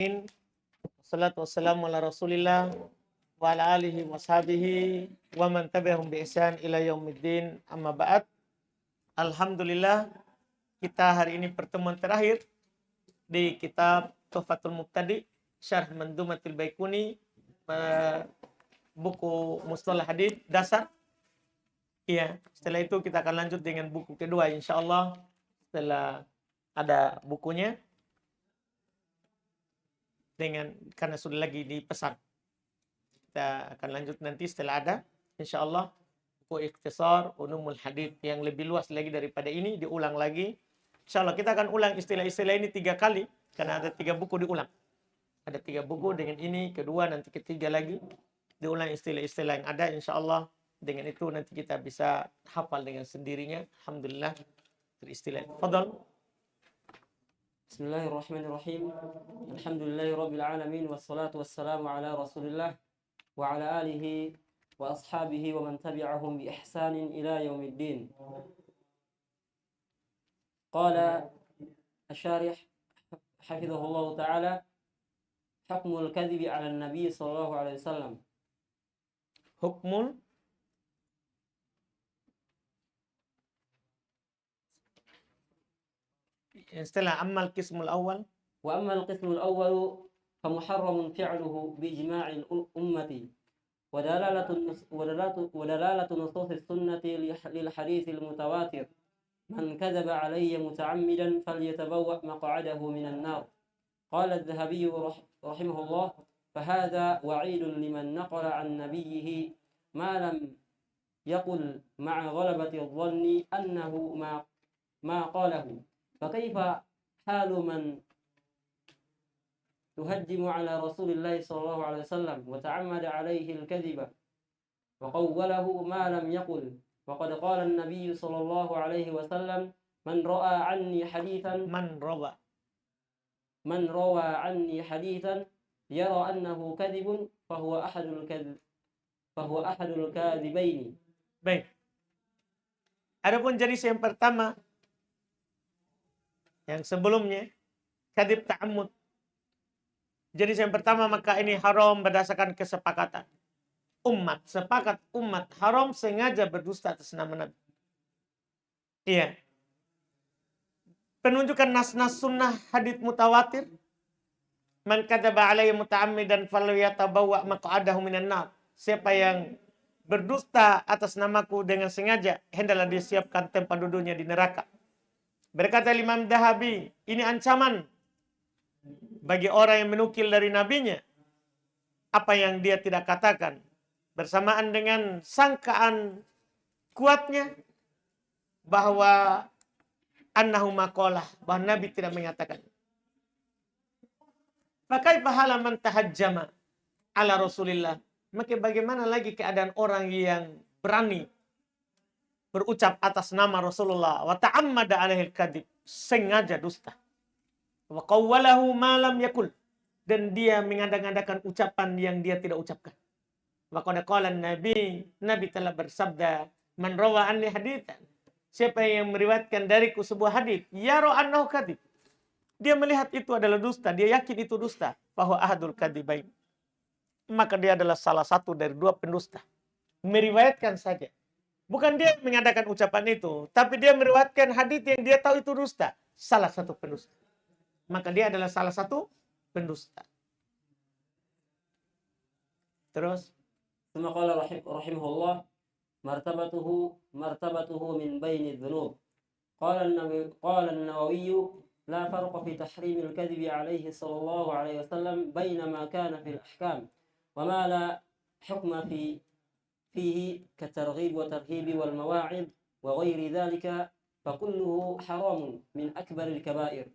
Wassalatu wassalamu ala Rasulillah wa ala alihi wa sahbihi wa man tabi'ahum bi ihsan ila yaumiddin. Amma ba'd. Alhamdulillah, kita hari ini pertemuan terakhir di kitab Tuhfatul Mubtadi Syarh Mandumatil Baikuni, buku Mustalah Hadits dasar. Iya, setelah itu kita akan lanjut dengan buku kedua insyaallah setelah ada bukunya. Karena sudah lagi dipesan. Kita akan lanjut nanti setelah ada insyaallah buku Ikhtisar Ulumul Hadits yang lebih luas lagi daripada ini, diulang lagi. Insyaallah kita akan ulang istilah-istilah ini 3 kali karena ada 3 buku diulang. Ada 3 buku dengan ini, kedua nanti ketiga lagi diulang istilah-istilah yang ada insyaallah. Dengan itu nanti kita bisa hafal dengan sendirinya. Alhamdulillah teristilah. Fadhal. Bismillahirrahmanirrahim. Alhamdulillahi rabbil alamin wassalatu wassalamu ala Rasulillah wa ala alihi wa ashabihi wa man tabi'ahum bi ihsanin ila yaumiddin. Qala asy-syarih hafizahullah taala hukmul kadhibi 'ala an-nabi sallallahu alaihi wasallam. Hukmul setelah amal qismul awal. Wa ammal qismul awwal famuharramun fi'luhu bi ijma'il ummati wa dalalatu nusus as-sunnati lil hadithil mutawatir man kadhaba alayya muta'ammidan falyatabawwa maq'adahu minan nar. Qala adh-dhahabi rahimahullah fahadha wa'idun liman naqala 'an nabiyhi ma lam yaqul ma'a ghalabati adh-dhanni annahu ma qalahu. فكيف حال من تهجم على رسول الله صلى الله عليه وسلم وتعمد عليه الكذب وقوله ما لم يقل وقد قال النبي صلى الله عليه وسلم من روى عني حديثا يرى أنه كذب فهو أحد الكاذبين. Baik. Adapun jenis yang pertama yang sebelumnya kadhib ta'ammud. Jenis yang pertama maka ini haram berdasarkan kesepakatan umat. Sepakat umat haram sengaja berdusta atas nama Nabi. Iya. Penunjukan nas-nas sunnah hadits mutawatir. Man kadzaba alayya muta'ammidan falyatabawwa maq'adahu minan nar. Siapa yang berdusta atas namaku dengan sengaja, hendaklah dia siapkan tempat duduknya di neraka. Berkata Imam Dhahabi, ini ancaman bagi orang yang menukil dari nabinya apa yang dia tidak katakan, bersamaan dengan sangkaan kuatnya bahwa annahu maqalah, bahwa Nabi tidak mengatakan. Fakaifa hala man tahajjama ala Rasulillah? Maka bagaimana lagi keadaan orang yang berani berucap atas nama Rasulullah wa ta'ammada alaihil kadhib, sengaja dusta. Wa qawwalahu ma lam yakul, dan dia mengada-ngadakan ucapan yang dia tidak ucapkan. Wa qad qala Nabi telah bersabda, man rawa anni haditsan, siapa yang meriwayatkan dariku sebuah hadis, yara annahu kadhib, dia melihat itu adalah dusta, dia yakin itu dusta, fa huwa ahadul kadhibain, maka dia adalah salah satu dari 2 pendusta. Meriwayatkan saja. Bukan dia mengadakan ucapan itu, tapi dia meriwayatkan hadis yang dia tahu itu dusta. Salah satu pendusta. Maka dia adalah salah satu pendusta. Terus. Tsumma qala rahimahullah martabatuhu min baini dzunub. Qala an-Nawawi la farqa fi tahrim al-kadhibi alayhi sallallahu alayhi wasallam baina ma kana fi al-ahkam wa ma la hukma فيه كالترغيب والترهيب والمواعظ وغير ذلك فكله حرام من أكبر الكبائر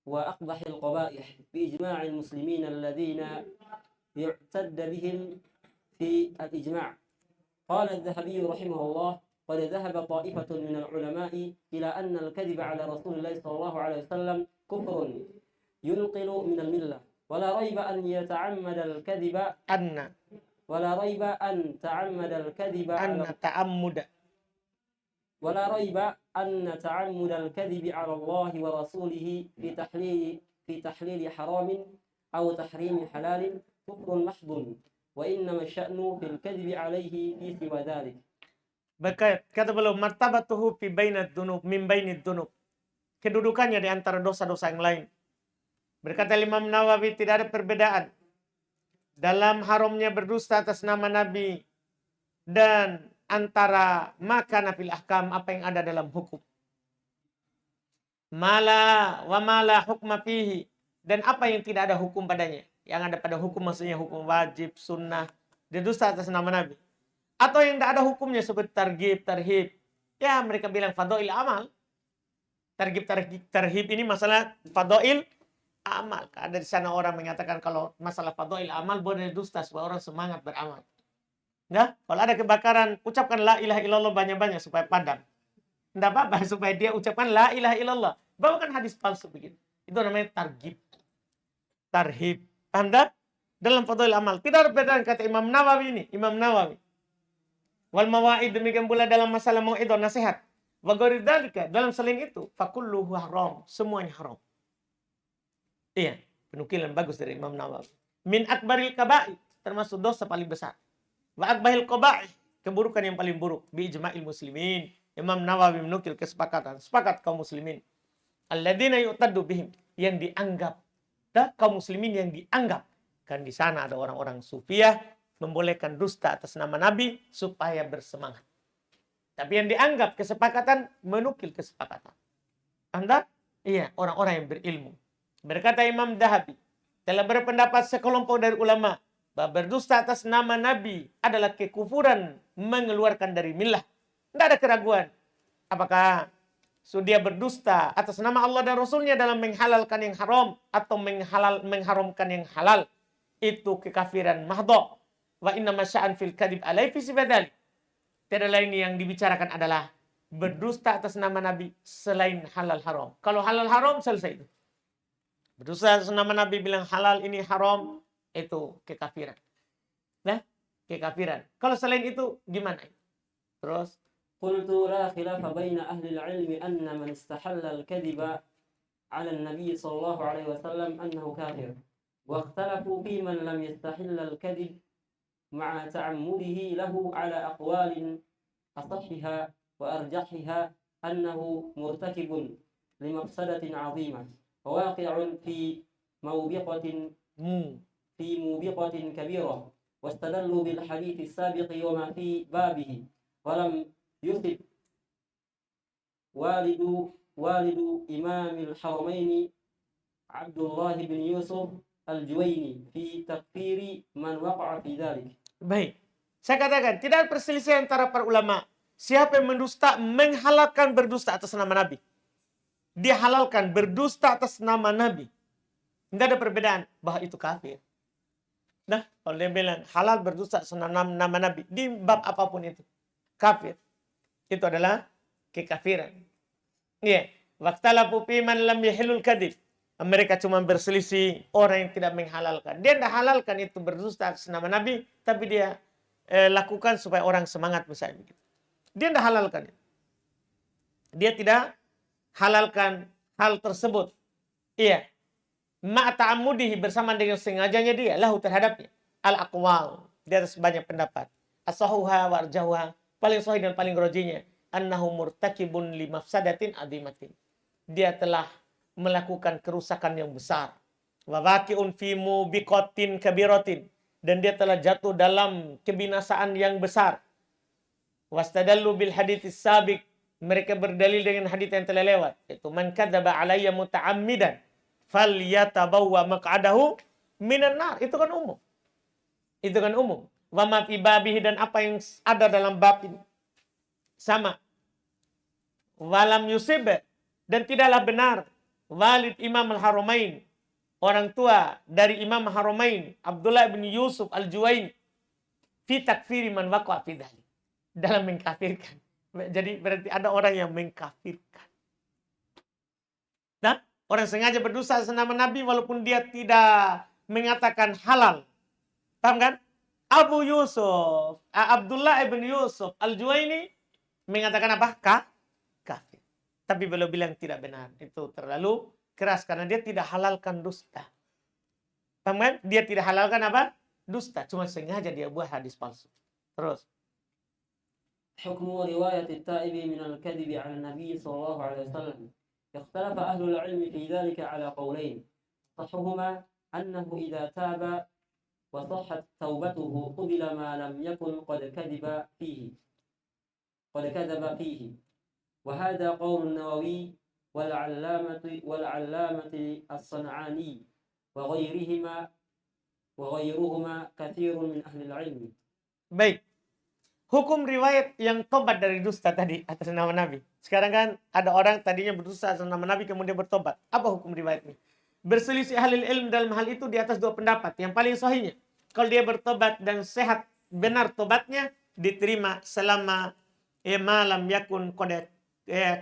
وأقبح القبائح بإجماع المسلمين الذين يعتد بهم في الإجماع. قال الذهبي رحمه الله قد ذهب طائفة من العلماء إلى أن الكذب على رسول الله صلى الله عليه وسلم كفر ينقل من الملة ولا ريب أن يتعمد الكذب ولا ريب أن تعمد الكذب على الله ورسوله في تحليل حرام أو تحريم حلال كفر محض وإنما الشأن في الكذب عليه في سوى ذلك. Kata beliau, martabatuhu fi bainad dunub min bainid dunub. Kedudukannya di antara dosa-dosa yang lain. Berkata Imam Nawawi, tidak ada perbedaan dalam haramnya berdusta atas nama Nabi dan antara makana fil ahkam, apa yang ada dalam hukum. Mala wa mala hukma fihi, dan apa yang tidak ada hukum padanya. Yang ada pada hukum maksudnya hukum wajib, sunnah, berdusta atas nama Nabi. Atau yang tidak ada hukumnya seperti targhib, tarhib. Ya mereka bilang fadail amal. Targhib, tarhib ini masalah fadail amal. Ada di sana orang mengatakan kalau masalah fadail amal boleh dusta supaya orang semangat beramal. Nah, kalau ada kebakaran, ucapkan la ilaha illallah banyak-banyak supaya padam. Tidak apa-apa supaya dia ucapkan la ilaha illallah. Bawakan hadis palsu begitu. Itu namanya targhib, tarhib. Anda dalam fadail amal tidak ada perbedaan, kata Imam Nawawi ini. Imam Nawawi. Wal mawaid, demikian pula dalam masalah mau'idhah, nasihat. Wa ghairi dzalika, dalam selain itu, fakulluhu haram, semuanya haram. Iya, penukilan bagus dari Imam Nawawi. Min akbaril kaba'ir, termasuk dosa paling besar. Wa akbahil qaba'ih, keburukan yang paling buruk. Bi ijma'il muslimin. Imam Nawawi menukil kesepakatan, sepakat kaum muslimin. Alladzina yu'taddu bihim, yang dianggap. Kaum muslimin yang dianggap. Kan di sana ada orang-orang sufiah membolehkan dusta atas nama Nabi supaya bersemangat. Tapi yang dianggap kesepakatan, menukil kesepakatan. Anda? Iya, orang-orang yang berilmu. Berkata Imam Dahabi, telah berpendapat sekelompok dari ulama bahwa berdusta atas nama Nabi adalah kekufuran, mengeluarkan dari millah. Tidak ada keraguan. Apakah dia berdusta atas nama Allah dan Rasulnya dalam menghalalkan yang haram atau mengharamkan yang halal. Itu kekafiran mahdha. Wa inna masya'an fil kadhib alai fi sifadali. Tiada lain yang dibicarakan adalah berdusta atas nama Nabi selain halal haram. Kalau halal haram selesai itu. Berdusta atas nama Nabi bilang halal ini haram, itu kekafiran. Nah, kekafiran. Kalau selain itu gimana? Terus قلت لا خلاف بين أهل العلم أن من استحل الكذب على النبي صلى الله عليه وسلم أنه كافر واختلفوا في من لم يستحل الكذب مع تعمده له على أقوال أصحها وأرجحها أنه مرتكب لمفسدة عظيمة وواقع في موبقة كبيرة واستدلوا بالحديث السابق وما في بابه ولم يثب والد إمام الحرمين عبد الله بن يوسف الجويني في تكفير من وقع في ذلك. Baik. Saya katakan, tidak ada perselisihan antara para ulama. Siapa yang mendusta, menghalalkan berdusta atas nama Nabi. Dia halalkan berdusta atas nama Nabi. Tidak ada perbedaan bahwa itu kafir. Nah, kalau dia bilang halal berdusta atas nama Nabi, di bab apapun itu, kafir. Itu adalah kekafiran. Iya. Waqtalafu fi man lam yahilul kadhib. Mereka cuma berselisih orang yang tidak menghalalkan. Dia tidak halalkan itu berdusta atas nama Nabi, tapi dia lakukan supaya orang semangat misalnya begitu. Dia tidak halalkan. Dia tidak halalkan hal tersebut. Iya. Ma'ata'amudihi, bersama dengan sengajanya dia, lahu terhadapnya. Al-aqwal, di atas banyak pendapat. As-sahuha warjahuha, paling sahih dan paling rojinya. Annahu murtakibun li mafsadatin adimatin. Dia telah melakukan kerusakan yang besar. Wa waqi'un fi mubiqatin kabiratin, dan dia telah jatuh dalam kebinasaan yang besar. Wastadallu bil hadits sabiq, mereka berdalil dengan hadits yang telah lewat, yaitu man kadzaba alayya muta'ammidan falyatabawwa maq'adahu minan nar. Itu kan umum. Itu kan umum. Wa ma fi babihi, dan apa yang ada dalam bab ini sama. Walam yusib, dan tidaklah benar walid Imam al-Haramain, orang tua dari Imam Haramain, Abdullah bin Yusuf al-Juwaini, fi takfiri man waqa'a fi dzalik, dalam mengkafirkan. Jadi berarti ada orang yang mengkafirkan. Nah, orang sengaja berdosa atas nama Nabi walaupun dia tidak mengatakan halal. Paham kan? Abu Yusuf, Abdullah bin Yusuf al-Juwaini mengatakan apa? Kafir. Tapi beliau bilang tidak benar. Itu terlalu keras karena dia tidak halalkan dusta. Paham kan? Dia tidak halalkan apa? Dusta. Cuma sengaja dia buat hadis palsu. Terus. حكم رواية التائب من الكذب على النبي صلى الله عليه وسلم. اختلف أهل العلم في ذلك على قولين، صحهما أنه إذا تاب وصحت توبته قبل ما لم يكن قد كذب فيه، وهذا قول النووي والعلامة الصنعاني وغيرهما كثير من أهل العلم. Baik. Hukum riwayat yang tobat dari dusta tadi atas nama Nabi. Sekarang kan ada orang tadinya berdusta atas nama Nabi kemudian bertobat. Apa hukum riwayatnya? Berselisih ahli ilmu dalam hal itu di atas dua pendapat. Yang paling sahihnya, kalau dia bertobat dan sehat benar tobatnya, diterima selama malam yakun qad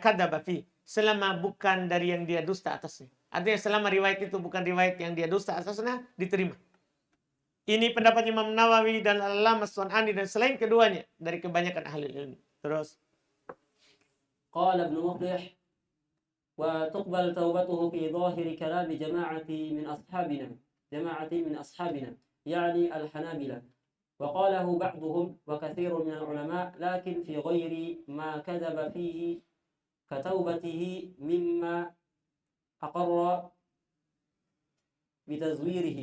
kadzaba fi. Selama bukan dari yang dia dusta atasnya. Artinya selama riwayat itu bukan riwayat yang dia dusta atasnya, diterima. Ini pendapat Imam Nawawi dan Al-Allamah As-Sun'ani dan selain keduanya dari kebanyakan ahli ilmu. Terus. قال ابن مفلح وتقبل توبته في ظاهر كلام جماعة من أصحابنا يعني الحنابلة، وقاله بعضهم وكثير من العلماء لكن في غير ما كذب فيه كتوبته مما أقر بتزويره.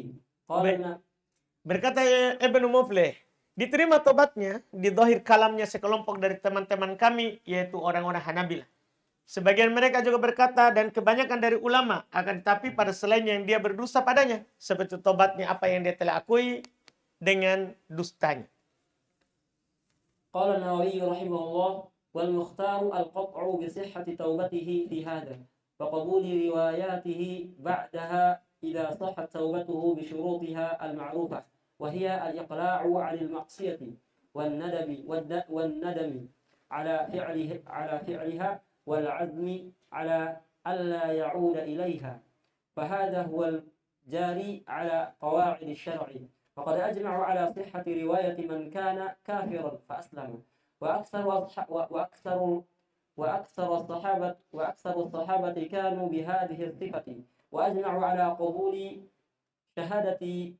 قال Berkata Ibnu Muflih, diterima tobatnya di zahir kalamnya sekelompok dari teman-teman kami, yaitu orang-orang Hanabilah. Sebagian mereka juga berkata dan kebanyakan dari ulama, akan tetapi pada selain yang dia berdusta padanya, seperti tobatnya apa yang dia telah akui dengan dustanya. قال النووي رحمه الله والمختار القطع بصحة توبته في هذا وقبول رواياته بعدها إذا صحت توبته بشروطها المعروفة، وهي الإقلاع عن المعصية والندم على فعلها والعزم على ألا يعود إليها، فهذا هو الجاري على قواعد الشرع. وقد أجمعوا على صحة رواية من كان كافرا فأسلم، وأكثر الصحابة كانوا بهذه الصفة، وأجمعوا على قبول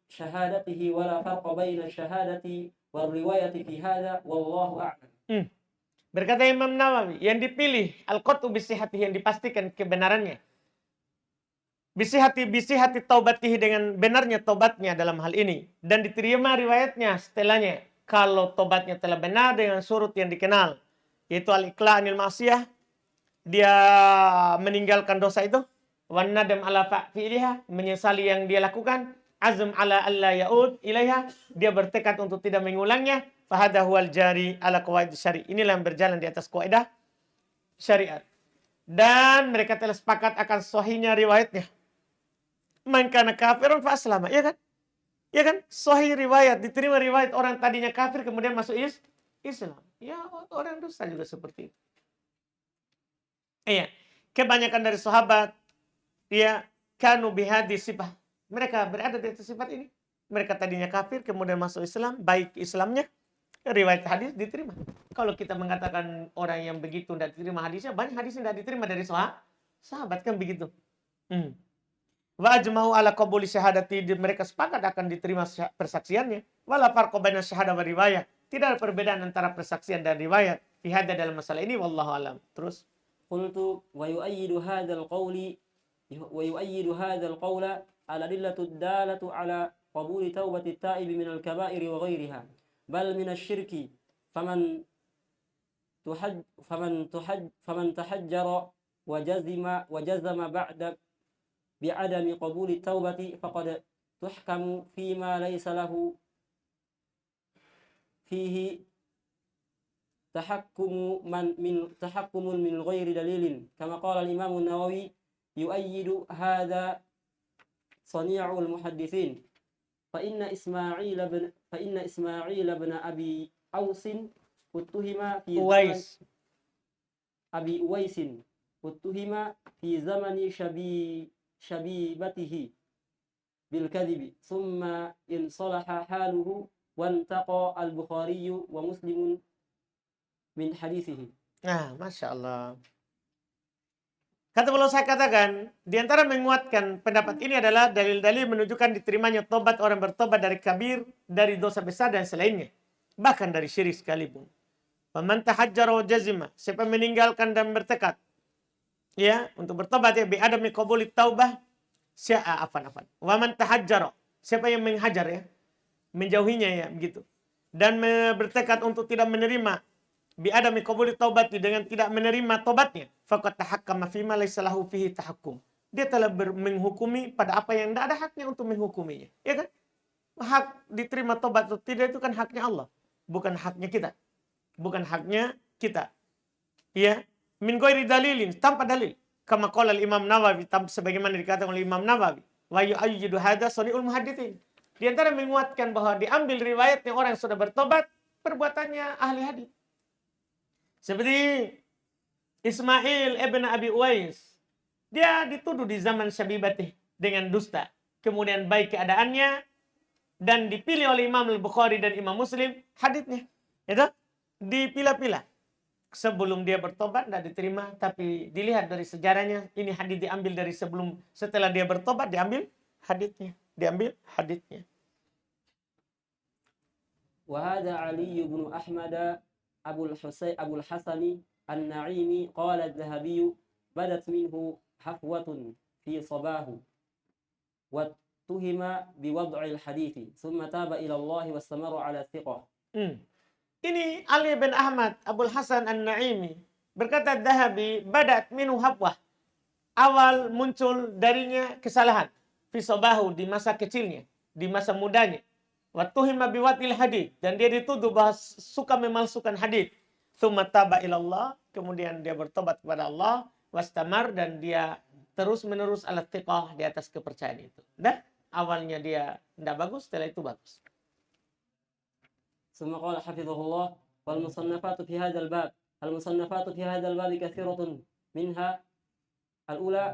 شهادته ولا فرق بين الشهادة والرواية في هذا والله أعلم. Berkata Imam Nawawi, yang dipilih al-qat'u bisihati, yang dipastikan kebenarannya. Bisihati taubatihi, dengan benarnya tobatnya dalam hal ini, dan diterima riwayatnya setelahnya kalau tobatnya telah benar dengan surut yang dikenal, yaitu al-iqla' anil ma'siyah, dia meninggalkan dosa itu, wan nadam ala fi'liha, menyesali yang dia lakukan, azm ala alla ya'ud ilaiha, dia bertekad untuk tidak mengulangnya, fahadha huwal jari ala qawaid syari'. Inilah yang berjalan di atas kaidah syariat. Dan mereka telah sepakat akan sahihnya riwayatnya. Man kana kafirun fa aslama, ya kan? Ya kan? Sahih riwayat, diterima riwayat orang tadinya kafir kemudian masuk Islam. Ya, orang dusta juga seperti itu. Iya, kebanyakan dari sahabat ya kanu bihadi sifat. Mereka berada di atas sifat ini. Mereka tadinya kafir kemudian masuk Islam, baik Islamnya, riwayat hadis diterima. Kalau kita mengatakan orang yang begitu tidak diterima hadisnya, banyak hadis yang tidak diterima dari sahabat, kan begitu. Wa ajma'u ala qabuli syahadati, mereka sepakat akan diterima persaksiannya. Wala farqa baina syahadah wa riwayah. Tidak ada perbedaan antara persaksian dan riwayat fi hadza dalam masalah ini, wallahu alam. Terus qultu wa yu'ayyidu hadha al-qawl al-adillatu ad-dalatu ala qabuli taubati at-ta'ib min al-kaba'ir wa ghayriha bal min asy-syirki faman tahajjara wa jazama ba'da bi'adami qabuli taubati faqad tuhkamu fima laysa lahu fihi tahakkumun min ghairi dalilin kama qala al-imam an-Nawawi yu'ayyidu hadha sani'ul muhaddithin fa inna Isma'il ibn Abi Aus utuhima fi Abi Uwais utuhima fi zamani shabibatihi bil kadhibi thumma in salaha haluhu wantaqa al-Bukhari wa Muslim min hadithihi. Masya Allah. Kata beliau, saya katakan, di antara menguatkan pendapat ini adalah dalil-dalil menunjukkan diterimanya tobat orang bertobat dari kabir, dari dosa besar dan selainnya. Bahkan dari syirik sekalipun. Faman tahajjara wa jazima, siapa meninggalkan dan bertekad ya untuk bertobat ya bi adami qabuli taubah sya'a afan. Wa man tahajjara, siapa yang menghajar ya, menjauhinya ya begitu. Dan bertekad untuk tidak menerima bi adami qabuli taubati, dengan tidak menerima tobatnya, faqad tahakkama fima laysa lahu fihi tahakkum. Dia telah menghukumi pada apa yang tidak ada haknya untuk menghukuminya. Ya kan? Hak diterima tobat atau tidak itu kan haknya Allah, bukan haknya kita. Bukan haknya kita. Ya, min ghairi dalilin, tanpa dalil. Kama qala Imam Nawawi, sebagaimana dikatakan oleh Imam Nawawi, wa yu'ayyidu hadza sani'ul muhadditsin. Di antara menguatkan bahwa diambil riwayatnya orang yang sudah bertobat, perbuatannya ahli hadis. Seperti Ismail ibn Abi Uwais. Dia dituduh di zaman Syabibatih dengan dusta. Kemudian baik keadaannya dan dipilih oleh Imam Al-Bukhari dan Imam Muslim hadisnya. Itu dipilah-pilah. Sebelum dia bertobat tidak diterima, tapi dilihat dari sejarahnya, ini hadis diambil dari setelah dia bertobat diambil hadisnya. وهذا علي بن أحمد أبو الحسن النعيمي قال الذهبي بدت منه حفوة في صباه واتهم بوضع الحديث ثم تاب إلى الله واستمر على الثقة. Ini Ali bin Ahmad Abul Hasan An-Naimi berkata Dhahabi, badat minhu hafwah, awal muncul darinya kesalahan fi sabahu, di masa kecilnya, di masa mudanya. Wa tuhima biwatil hadits, dan dia dituduh bahwa suka memalsukan hadis. Tsumma taba ilallah, kemudian dia bertobat kepada Allah, wastamar, dan dia terus-menerus ala thiqah, di atas kepercayaan itu. Dan awalnya dia tidak bagus, setelah itu bagus. ثم قال حفظه الله والمصنفات في هذا الباب كثيرة منها الأولى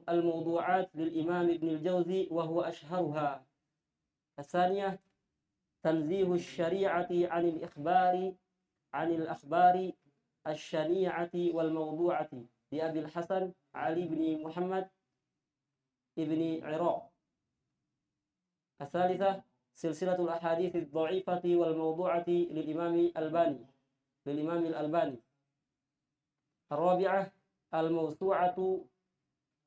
الموضوعات للإمام ابن الجوزي وهو أشهرها. الثانية تنزيه الشريعة عن الأخبار الشنيعة والموضوعة لأبي الحسن علي بن محمد ابن عراق. الثالثة سلسلة الأحاديث الضعيفة والموضوعة للإمام الألباني. الرابعة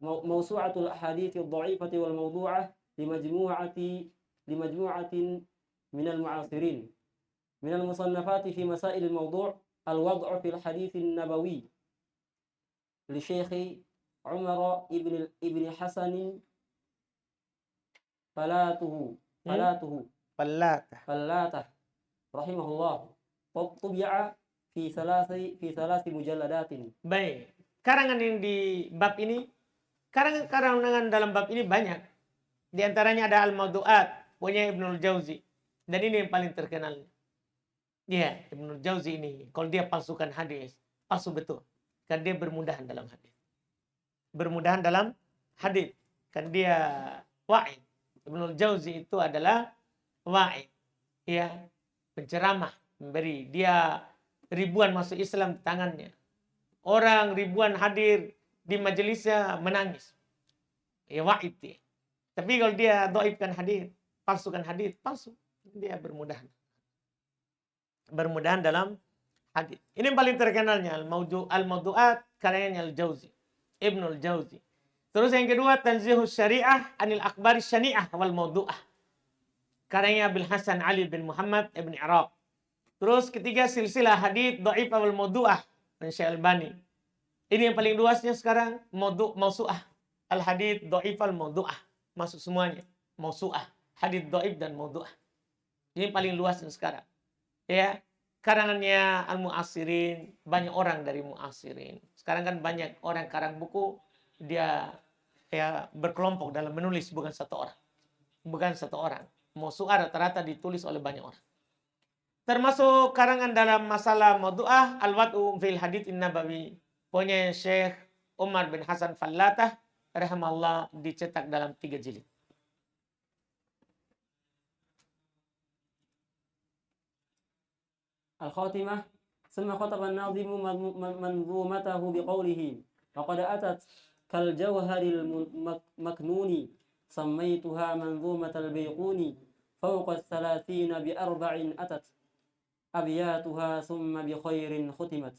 موسوعة الأحاديث الضعيفة والموضوعة لمجموعة من المعاصرين. من المصنفات في مسائل الموضوع الوضع في الحديث النبوي لشيخ عمر ابن حسن فلاتة رحمه الله، طبع في ثلاث مجلدات. Baik, karangan yang di bab ini, karangan dalam bab ini banyak. Di antaranya ada Al-Mawdu'at punya Ibnul Jauzi, dan ini yang paling terkenal. Ya, Ibnul Jauzi ini kalau dia palsukan hadis, palsu betul. Kan dia bermudahan dalam hadis. Kan dia wa'id. Ibnul Jauzi itu adalah wa'id, ya, penceramah, memberi. Dia ribuan masuk Islam di tangannya. Orang ribuan hadir di majelisnya menangis. Ya wa'id dia. Tapi kalau dia dhaifkan hadis, palsukan hadis, palsu. Dia bermudahan dalam hadis. Ini yang paling terkenalnya Al-Mawdu'at karyanya Al-Jauzi, Ibnul Jauzi. Terus yang kedua Tanzihus Syariah anil Akhbari Syani'ah wal Mawdu'ah, karyanya Abil Hasan Ali bin Muhammad ibn Iraq. Terus ketiga silsilah hadits dhaifah wal Mawdu'ah Syekh Albani. Ini yang paling luasnya sekarang, mausu'ah, al hadits dhaifah wal Mawdu'ah, masuk semuanya, mausu'ah, hadits dhaif dan Mawdu'ah. Ini paling luasnya sekarang. Ya, karangannya al-mu'asirin, banyak orang dari mu'asirin. Sekarang kan banyak orang karang buku, dia ya berkelompok dalam menulis, bukan satu orang. Mausu'ah rata-rata ditulis oleh banyak orang. Termasuk karangan dalam masalah maudu'ah al-wad'u fil hadits nabawi punya Syekh Umar bin Hasan Fallatah rahimahullah, dicetak dalam 3 jilid. الخاتمة. ثم خطب الناظم منظومته بقوله وقد أتت كالجوهر المكنون سميتها منظومة البيقوني فوق 30 ب4 أتت أبياتها ثم بخير ختمت.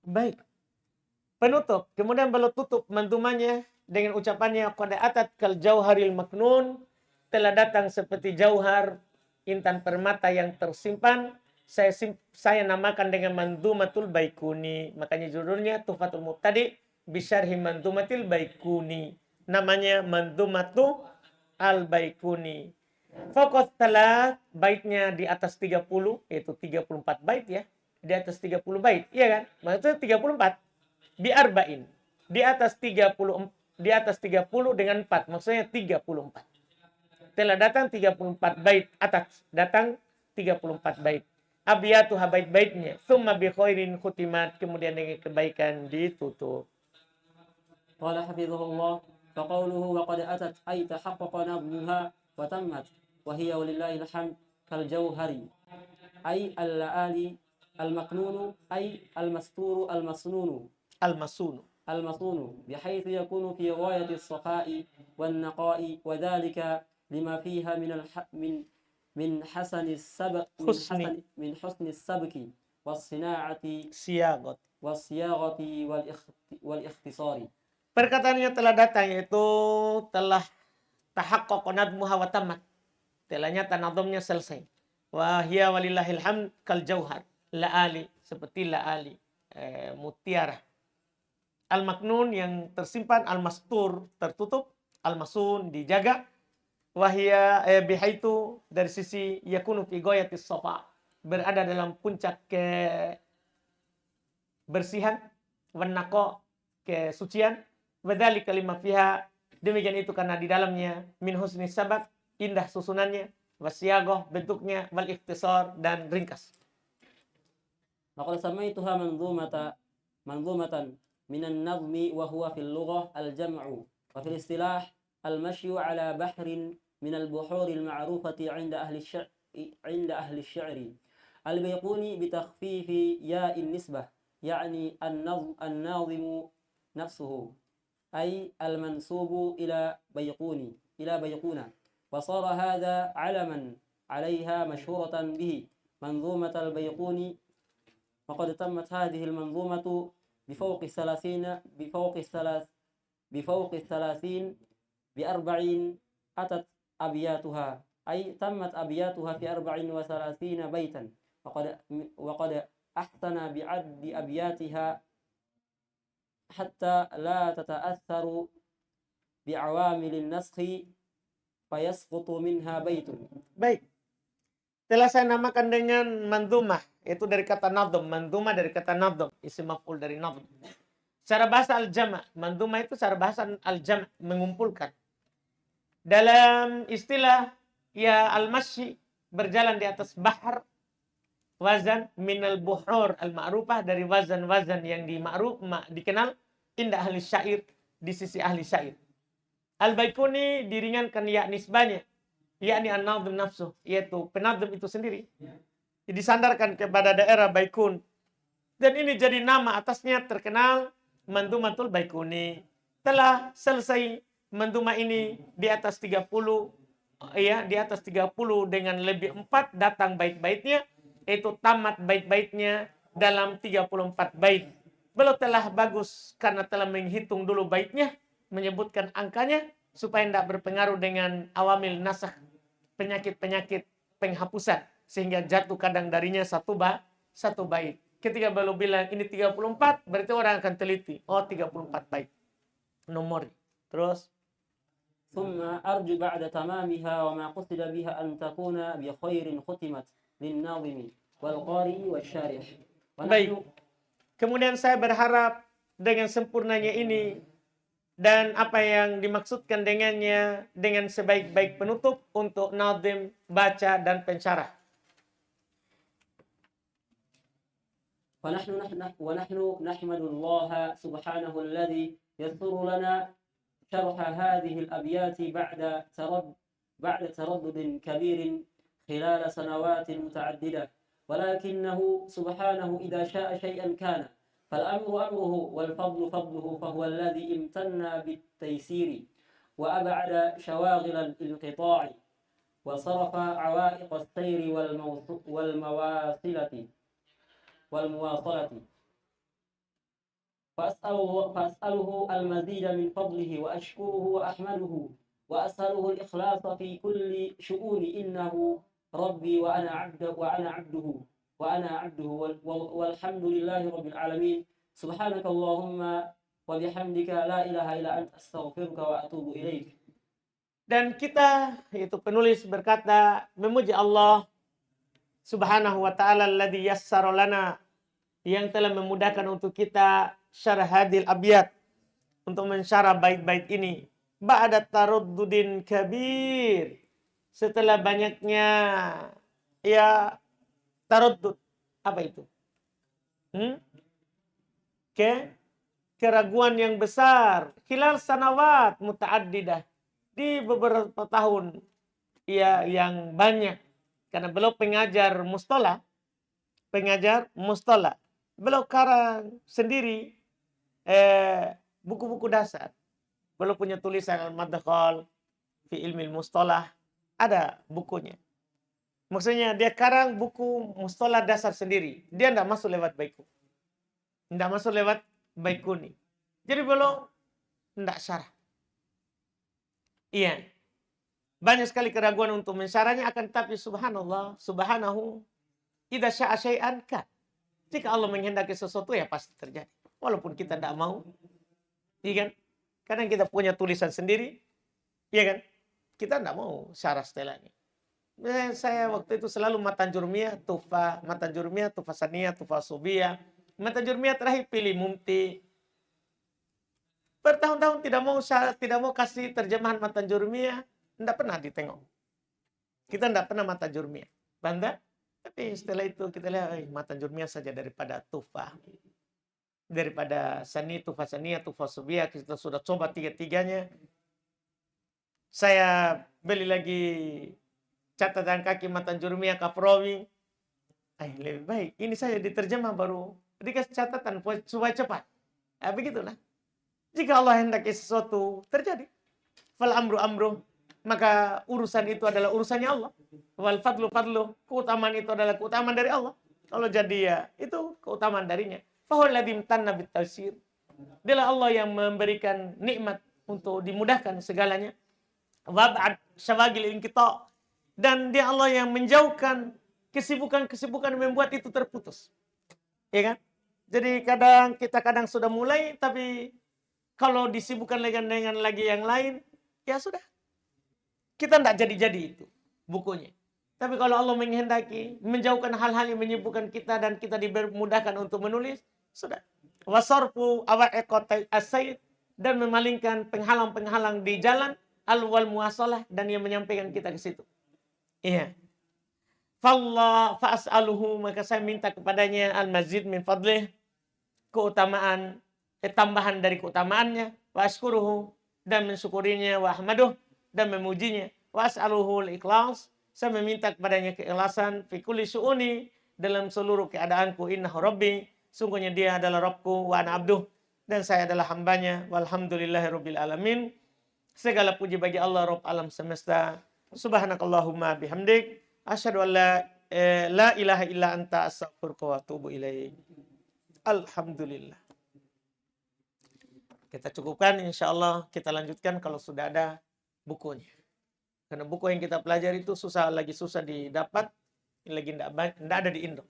Baik. Penutup. Kemudian beliau tutup manzumahnya dengan ucapannya qad atat kal jauharil maknun, telah datang seperti jauhar intan permata yang tersimpan. Saya namakan dengan manzumatul baikuni. Makanya judulnya Tuhfatul Mubtadi bisyarhi manzumatil baikuni. Namanya manzumatul al baikuni. Fokus telah baitnya di atas 30, yaitu 34 bait ya. Di atas 30 bait, iya kan? Maksudnya 34. Biarba'in. Di atas 30 dengan 4, maksudnya 34. Telah datang 34 bait atas, datang 34 bait. Abiyatuha bait-baitnya, summa bi khairin khutimat, kemudian dengan kebaikan ditutup. قال حفظه الله فقوله وقد أتت أي تحقق نظمها وتمت وهي ولله الحمد كالجوهر أي اللآلي المكنون أي المستور المصون بحيث يكون في غاية الصفاء والنقاء وذلك لما فيها من حسن السبق من حسن السبك والصناعة والصياغة والاختصار. Perkataannya telah datang, yaitu telah tahaqqaqa nadmuha wa tamat. Telah nyata nadamnya selesai. Wa hiya walillahil hamd kal jauhar. La'ali, seperti la'ali, mutiara. Al-maknun yang tersimpan, al-mastur tertutup, al-masun dijaga. Wahia bihaitu dari sisi yakunu fi ghayatis safa, berada dalam puncak kebersihan, wannaqa kesucian, wadzalika lima fiha, demikian itu karena di dalamnya min husni sabak, indah susunannya, wasyaghah bentuknya, wal ikhtisar dan ringkas. Laqad samaituha manzumatan min an-nazm wa huwa fil lughah al-jam'u wa fil istilah al-mashyu ala bahrin min al-buhur al-ma'rufati 'inda ahli الشعر al-bayquni bi takhfifi ya an-nisbah يعني الناظم نفسه أي المنسوب إلى بيقونة وصار هذا علما عليها مشهورة به منظومة البيقوني. وقد تمت هذه المنظومة بفوق 30 ب4 أتت أبياتها أي تمت أبياتها في 34 بيتا وقد أحسن بعد أبياتها حتى لا تتأثر بعوامل النسخ فيسقط منها بيت. Baik. Telah saya namakan dengan manzumah, itu dari kata nadham. Manzumah dari kata nadham, isim maf'ul dari nadham. Secara bahasa al-jama', manzumah itu secara bahasa al-jama', mengumpulkan. Dalam istilah ya al-masyi, berjalan di atas bahar, wazan minal buhur al-ma'rufah, dari wazan-wazan yang dikenal indah ahli syair, di sisi ahli syair. Al-Baikuni diringankan ya nisbahnya, yakni an-nadhim nafsuh, yaitu penadhim itu sendiri. Disandarkan kepada daerah Baikun. Dan ini jadi nama atasnya terkenal Manzumatul Baikuni. Telah selesai manzumah ini di atas 30, ya, di atas 30 dengan lebih 4 datang bait-baitnya, itu tamat bait-baitnya dalam 34 bait. Beliau telah bagus karena telah menghitung dulu baitnya, menyebutkan angkanya supaya tidak berpengaruh dengan awamil nasakh, penyakit-penyakit penghapusan, sehingga jatuh kadang darinya satu bait. Ketika beliau bilang ini 34, berarti orang akan teliti. Oh, 34 bait. Nomor. Terus ثم أرجو بعد تمامها وما قصد بها أن تكون بخير ختمت للناظم والقارئ والشارح. Baik. Kemudian saya berharap dengan sempurnanya ini dan apa yang dimaksudkan dengannya dengan sebaik-baik penutup untuk nazim, baca dan pensyarah. ونحن نحمد الله سبحانه الذي يسر لنا شرح هذه الأبيات بعد تردد كبير خلال سنوات متعددة، ولكنه سبحانه إذا شاء شيئا كان، فالأمر أمره والفضل فضله، فهو الذي امتن بالتيسير وأبعد شواغل الانقطاع وصرف عوائق السير والمواصلة. فأسأله المزيد من فضله وأشكره وأحمده وأسأله الإخلاص في كل شؤون، إنه ربي وأنا عبده والحمد لله رب العالمين. سبحانك اللهم وبحمدك لا إله إلا أنت أستغفرك وأتوب إليك. Dan kita, yaitu penulis berkata, memuji Allah subhanahu wa ta'ala alladhi yassara lana, yang telah memudahkan untuk kita syarah hadil abiyat, untuk mensyarah bait-bait ini. Ba'da taruddudin kabir, setelah banyaknya taruddud. Apa itu? Keraguan yang besar. Khilal sanawat muta'addidah, di beberapa tahun yang banyak. Karena beliau pengajar mustola. Beliau karang sendiri buku-buku dasar. Beliau punya tulisan Al-Madkhal fi ilmi mustolah, ada bukunya. Maksudnya dia karang buku mustolah dasar sendiri. Dia tidak masuk lewat baiku. Tidak masuk lewat baikuni. Jadi beliau tidak syarah. Iya. Banyak sekali keraguan untuk mensyarahnya, akan tapi subhanallah, subhanahu, idza syaa syai'an kan. Jika Allah menghendaki sesuatu ya pasti terjadi. Walaupun kita tidak mau. Iya kan? Kadang kita punya tulisan sendiri. Iya kan? Kita tidak mau syarah setelahnya. Saya waktu itu selalu matan jurmiyah, tufa saniyah, tufa subiyah. Matan jurmiyah terakhir pilih mumti. Bertahun-tahun tidak mau kasih terjemahan matan jurmiyah. Tidak pernah ditengok. Kita tidak pernah matan jurmiyah. Banda? Tapi setelah itu kita lihat matan jurmiyah saja daripada tufa. Daripada tufa saniyah, tufa subiyah. Kita sudah coba tiga-tiganya. Saya beli lagi catatan kaki matan jurmiyah Kafrawi. Lebih baik. Ini saya diterjemah baru dikasih catatan supaya cepat. Begitulah. Jika Allah hendaki sesuatu terjadi. Fal amru. Maka urusan itu adalah urusannya Allah. Wal fadlu. Keutamaan itu adalah keutamaan dari Allah. Kalau jadi ya itu keutamaan darinya. Fahuwal ladzi imtanna bit taysir. Dialah Allah yang memberikan nikmat untuk dimudahkan segalanya. Wab'ad syawagil inqita'. Dan dia Allah yang menjauhkan kesibukan-kesibukan yang membuat itu terputus. Ya kan? Jadi kita sudah mulai, tapi kalau disibukkan dengan lagi yang lain, ya sudah. Kita tidak jadi-jadi itu bukunya. Tapi kalau Allah menghendaki menjauhkan hal-hal yang menyibukkan kita dan kita dimudahkan untuk menulis, sudah. Wasarfu awa'iqat as-sayyid, dan memalingkan penghalang-penghalang di jalan, al-wal muwasalah, dan yang menyampaikan kita ke situ. Iya. Fa'as'aluhu, maka saya minta kepadanya al-mazid min fadlih, keutamaan, tambahan dari keutamaannya, wa ashkuruhu, dan mensyukurinya, wa ahmaduh, dan memujinya, wa as'aluhu al-ikhlas, saya meminta kepadanya keikhlasan, fi kulli syu'uni, dalam seluruh keadaanku, innahu rabbi, sungguhnya dia adalah Rabbku, wa ana abduh, dan saya adalah hambanya, walhamdulillahirabbil alamin. Segala puji bagi Allah Rabb alam semesta. Subhanakallahumma bihamdik, asyhadu an la ilaha illa anta, astaghfiruka wa atubu ilaik. Alhamdulillah. Kita cukupkan, insyaallah kita lanjutkan kalau sudah ada bukunya. Karena buku yang kita pelajari itu susah didapat, lagi tidak ada di Indo.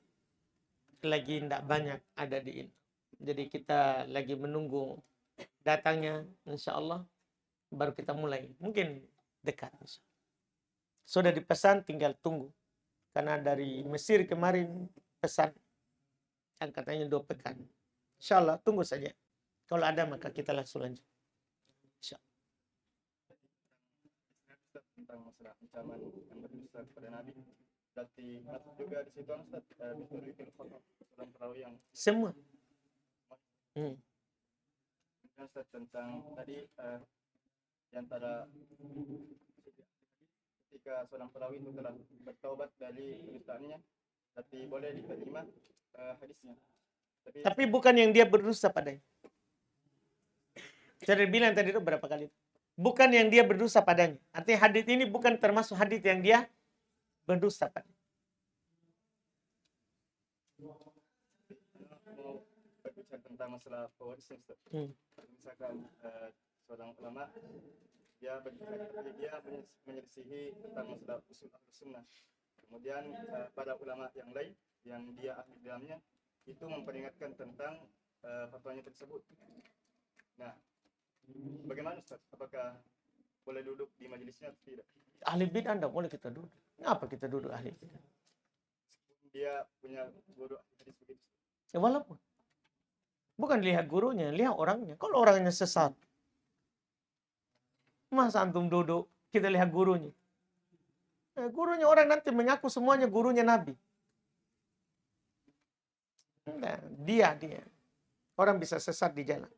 Lagi tidak banyak ada di Indo. Jadi kita lagi menunggu datangnya, insyaallah baru kita mulai. Mungkin dekat. Sudah dipesan, tinggal tunggu. Karena dari Mesir kemarin pesan yang katanya 2 pekan. Insyaallah tunggu saja. Kalau ada maka kita langsung lanjut. Insyaallah. Tentang masalah ancaman yang berdusta kepada Nabi. Berarti masuk juga di situ Ustaz, bisul khotob dalam perawi yang Semua. Ustaz, tentang tadi di antara ketika seorang perawi itu telah bertaubat dari dustaannya, berarti boleh diterima hadisnya. Tapi bukan yang dia berdusta padanya. Saya bilang tadi itu berapa kali. Bukan yang dia berdusta padanya. Artinya hadis ini bukan termasuk hadis yang dia berdusta padanya. Mau berbicara tentang masalah pewarisan, Ustaz. Misalkan seorang ulama dia berbicara, tapi dia menyelisihi tentang masalah usul Ahlus-Sunnah. Kemudian pada ulama yang lain yang dia ahli dalamnya itu memperingatkan tentang fatwanya tersebut. Nah, bagaimana Ustaz? Apakah boleh duduk di majelisnya atau tidak? Ahli bid'ah tidak boleh kita duduk. Kenapa kita duduk ahli bid'ah? Dia punya guru ahli hadis begitu. Ya walaupun. Bukan lihat gurunya, lihat orangnya. Kalau orangnya sesat, masa antum duduk, kita lihat gurunya. Gurunya orang nanti mengaku semuanya gurunya Nabi. Nah, dia. Orang bisa sesat di jalan.